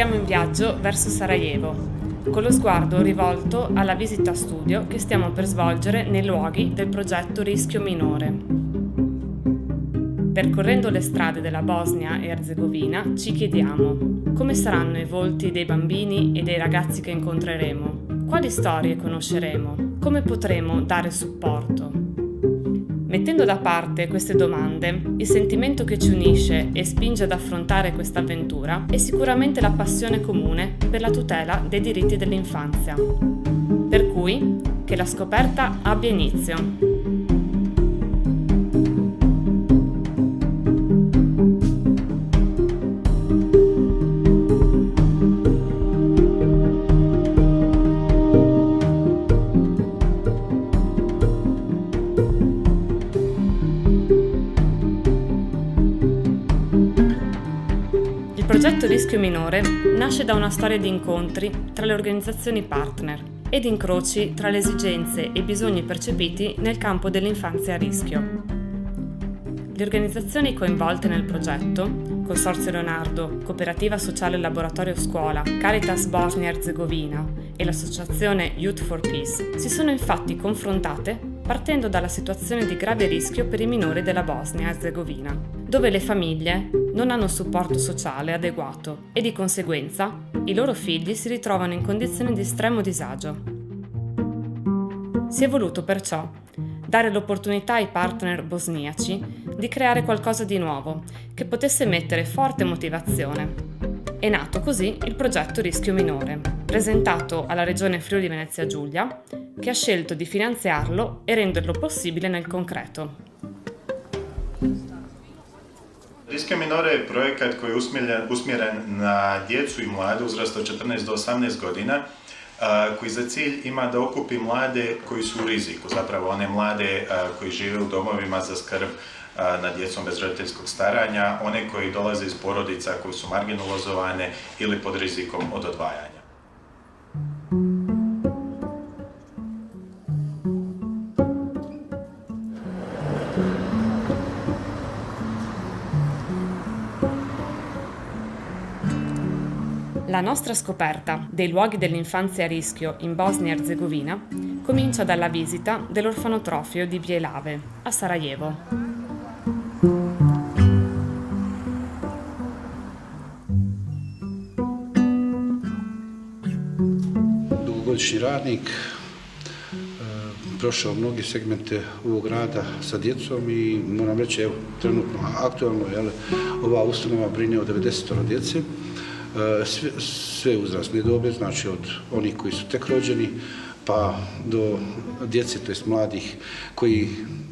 Siamo in viaggio verso Sarajevo, con lo sguardo rivolto alla visita studio che stiamo per svolgere nei luoghi del progetto Rischio Minore. Percorrendo le strade della Bosnia e Erzegovina ci chiediamo: come saranno i volti dei bambini e dei ragazzi che incontreremo? Quali storie conosceremo? Come potremo dare supporto? Mettendo da parte queste domande, il sentimento che ci unisce e spinge ad affrontare questa avventura è sicuramente la passione comune per la tutela dei diritti dell'infanzia. Per cui, che la scoperta abbia inizio. Il progetto Rischio Minore nasce da una storia di incontri tra le organizzazioni partner ed incroci tra le esigenze e i bisogni percepiti nel campo dell'infanzia a rischio. Le organizzazioni coinvolte nel progetto, Consorzio Leonardo, Cooperativa Sociale Laboratorio Scuola, Caritas Bosnia-Herzegovina e l'associazione Youth for Peace, si sono infatti confrontate partendo dalla situazione di grave rischio per i minori della Bosnia-Herzegovina, dove le famiglie non hanno supporto sociale adeguato e di conseguenza i loro figli si ritrovano in condizioni di estremo disagio. Si è voluto perciò dare l'opportunità ai partner bosniaci di creare qualcosa di nuovo che potesse mettere forte motivazione. È nato così il progetto Rischio Minore, presentato alla Regione Friuli Venezia Giulia, che ha scelto di finanziarlo e renderlo possibile nel concreto. Rischio Minore je projekat koji je usmjeren na djecu i mlade uzrasta od 14 do 18 godina, koji za cilj ima da okupi mlade koji su u riziku, zapravo one mlade koji žive u domovima za skrb nad djecom bez roditeljskog staranja, one koji dolaze iz porodica koji su marginalizovane ili pod rizikom od odvajanja. La nostra scoperta dei luoghi dell'infanzia a rischio in Bosnia-Herzegovina comincia dalla visita dell'orfanotrofio di Bjelave a Sarajevo. Dugogodišnji radnik, prošao mnoge segmente ovog rada sa djecom i moram reći, evo, trenutno aktualno, ova ustanova brine o 90 djece. Sve uzrasne dobe, znači od onih koji su tek rođeni pa do djece, to jest mladih koji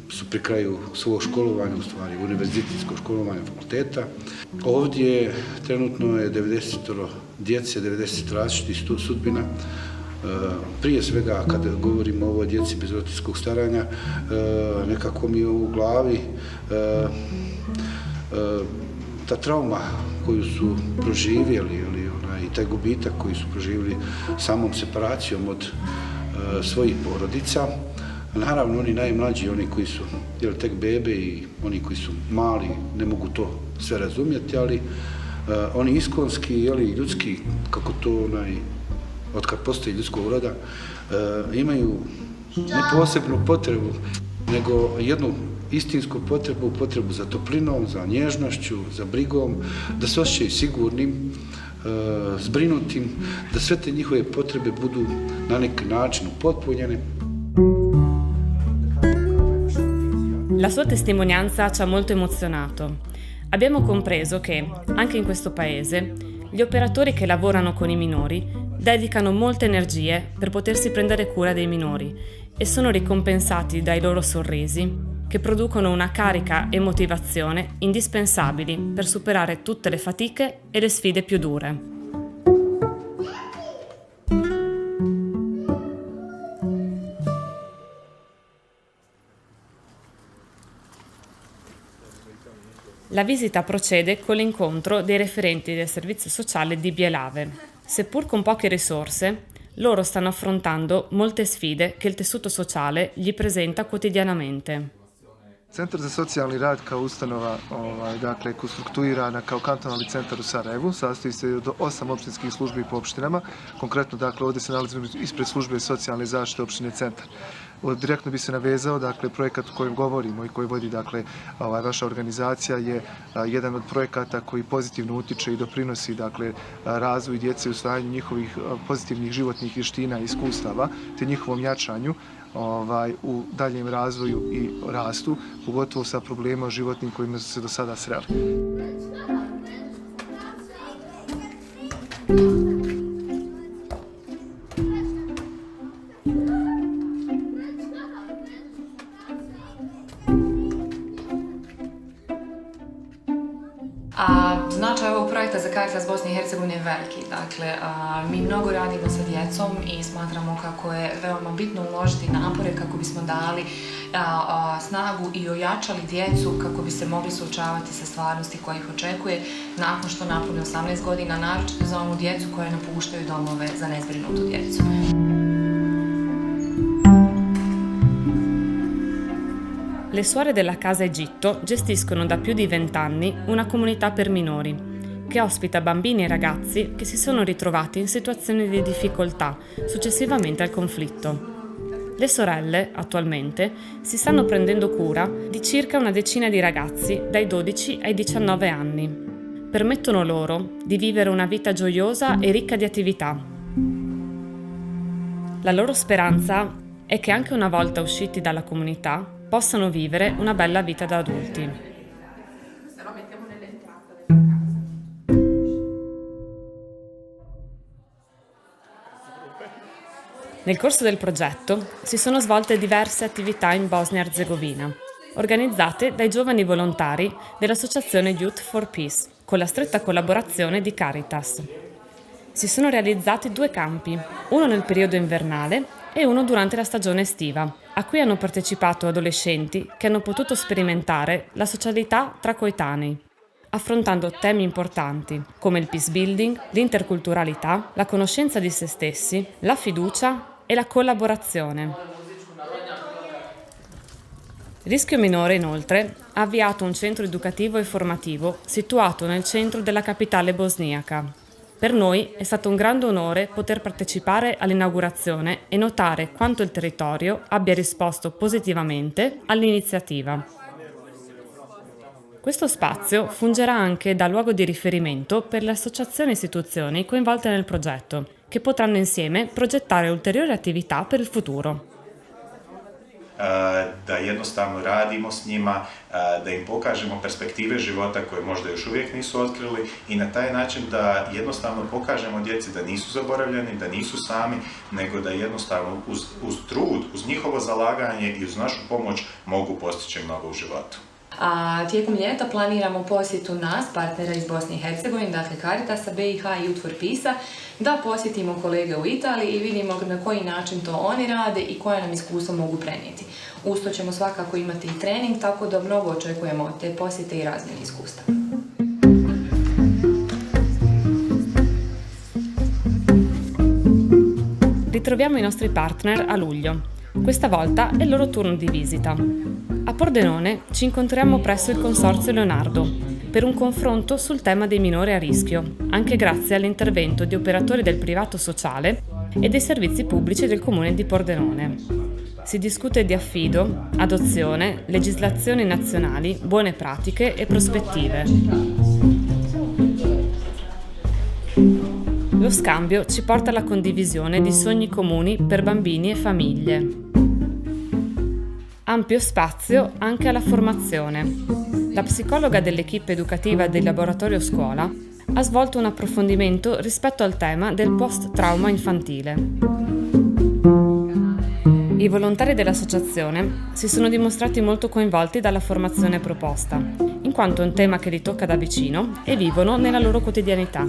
su pri kraju svog školovanja, u stvari univerzitetskog školovanja fakulteta. Ovdje trenutno je 90 djece, 90 različitih sudbina. Prije svega, kada govorimo o ovoj djeci bez roditeljskog staranja, nekako mi je u glavi ta trauma koju su proživjeli i taj gubitak koji su proživjeli samom separacijom od svojih porodica. Naravno, oni najmlađi, oni koji su tek bebe i oni koji su mali, ne mogu to sve razumjeti, ali oni iskonski, ljudski, kako to od kad postoji ljudskog roda, imaju ne posebnu potrebu, nego jednu istinsku potrebu za toplinom, za nježnošću, za brigom, da se osjećaju sigurnim, zbrinutim, da sve te njihove potrebe budu na neki način upotpunjene. La sua testimonianza ci ha molto emozionato. Abbiamo compreso che, anche in questo paese, gli operatori che lavorano con i minori dedicano molte energie per potersi prendere cura dei minori e sono ricompensati dai loro sorrisi, che producono una carica e motivazione indispensabili per superare tutte le fatiche e le sfide più dure. La visita procede con l'incontro dei referenti del servizio sociale di Bjelave. Seppur con poche risorse, loro stanno affrontando molte sfide che il tessuto sociale gli presenta quotidianamente. Centar za socijalni rad kao ustanova dakle, konstruktuirana kao kantonalni centar u Sarajevu, sastoji se od 8 općinskih službi po opštinama. Konkretno, dakle, ovdje se nalazimo ispred službe socijalne zaštite opštine Centar. Direktno bi se navezao, dakle, projekat o kojem govorimo i koji vodi, dakle, vaša organizacija je jedan od projekata koji pozitivno utiče i doprinosi, dakle, razvoju djece i usvajanju njihovih pozitivnih životnih vještina i iskustava, te njihovom jačanju u daljem razvoju i rastu, pogotovo sa problema životnim kojima su se do sada sreli. Značaj ovog projekta za Caritas Bosne i Hercegovine je veliki. Dakle, mi mnogo radimo sa djecom i smatramo kako je veoma bitno uložiti napore kako bismo dali snagu i ojačali djecu kako bi se mogli suočavati sa stvarnosti koja ih očekuje nakon što napune 18 godina, naročito za onu djecu koja napuštaju domove za nezbrinutu djecu. Le suore della Casa Egitto gestiscono da più di 20 anni una comunità per minori, che ospita bambini e ragazzi che si sono ritrovati in situazioni di difficoltà successivamente al conflitto. Le sorelle, attualmente, si stanno prendendo cura di circa una decina di ragazzi dai 12 ai 19 anni. Permettono loro di vivere una vita gioiosa e ricca di attività. La loro speranza è che anche una volta usciti dalla comunità possano vivere una bella vita da adulti. Nel corso del progetto si sono svolte diverse attività in Bosnia-Herzegovina, organizzate dai giovani volontari dell'associazione Youth for Peace, con la stretta collaborazione di Caritas. Si sono realizzati 2 campi, uno nel periodo invernale e uno durante la stagione estiva, a cui hanno partecipato adolescenti che hanno potuto sperimentare la socialità tra coetanei, affrontando temi importanti come il peace building, l'interculturalità, la conoscenza di se stessi, la fiducia e la collaborazione. Rischio Minore, inoltre, ha avviato un centro educativo e formativo situato nel centro della capitale bosniaca. Per noi è stato un grande onore poter partecipare all'inaugurazione e notare quanto il territorio abbia risposto positivamente all'iniziativa. Questo spazio fungerà anche da luogo di riferimento per le associazioni e istituzioni coinvolte nel progetto, che potranno insieme progettare ulteriori attività per il futuro. Da jednostavno radimo s njima, da im pokažemo perspektive života koje možda još uvijek nisu otkrili i na taj način da jednostavno pokažemo djeci da nisu zaboravljeni, da nisu sami, nego da jednostavno uz trud, uz njihovo zalaganje i uz našu pomoć mogu postići mnogo u životu. Tijekom ljeta planiramo posjetu nas, partnera iz Bosne i Hercegovine, dakle Caritasa, BiH i Youth for Peace, da posjetimo kolege u Italiji i vidimo na koji način to oni rade i koje nam iskustvo mogu prenijeti. Uz to ćemo svakako imati i trening, tako da mnogo očekujemo od te posjete i razmjene iskustva. Ritroviamo i nostri partner a luglio. Questa volta è il loro turno di visita. A Pordenone ci incontriamo presso il Consorzio Leonardo per un confronto sul tema dei minori a rischio, anche grazie all'intervento di operatori del privato sociale e dei servizi pubblici del comune di Pordenone. Si discute di affido, adozione, legislazioni nazionali, buone pratiche e prospettive. Lo scambio ci porta alla condivisione di sogni comuni per bambini e famiglie. Ampio spazio anche alla formazione. La psicologa dell'equipe educativa del laboratorio scuola ha svolto un approfondimento rispetto al tema del post-trauma infantile. I volontari dell'associazione si sono dimostrati molto coinvolti dalla formazione proposta, in quanto è un tema che li tocca da vicino e vivono nella loro quotidianità.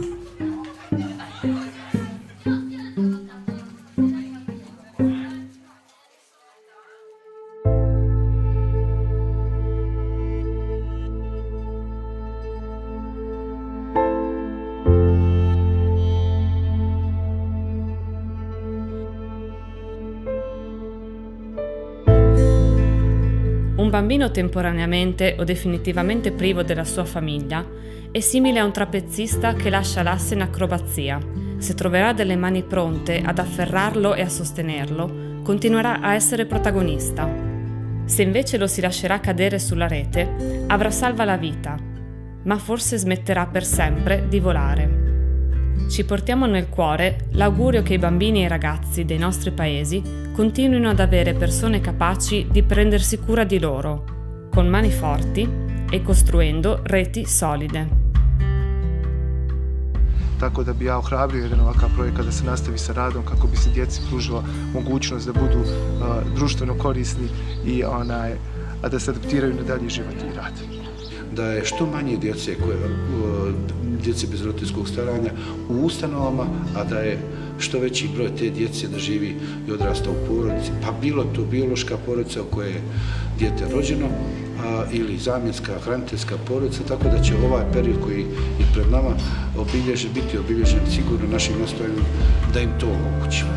Un bambino temporaneamente o definitivamente privo della sua famiglia è simile a un trapezzista che lascia l'asse in acrobazia. Se troverà delle mani pronte ad afferrarlo e a sostenerlo, continuerà a essere protagonista. Se invece lo si lascerà cadere sulla rete, avrà salva la vita, ma forse smetterà per sempre di volare. Ci portiamo nel cuore l'augurio che i bambini e i ragazzi dei nostri paesi continuino ad avere persone capaci di prendersi cura di loro, con mani forti e costruendo reti solide. Tako da bi ja ohrabrio jedan ovakav projekat da se nastavi sa radom kako bi se djeci pružila mogućnost da budu društveno korisni i a da se adaptiraju na dalji život i rad. Da je što manje djece bez roditeljskog staranja u ustanovama, a da je što veći broj te djece da živi i odrasta u porodici, pa bilo to biološka porodica u kojoj je dijete rođeno ili zamjenska hraniteljska porodica, tako da će ovaj period koji je pred nama biti obilježen sigurno našim nastojanjem da im to omogućimo.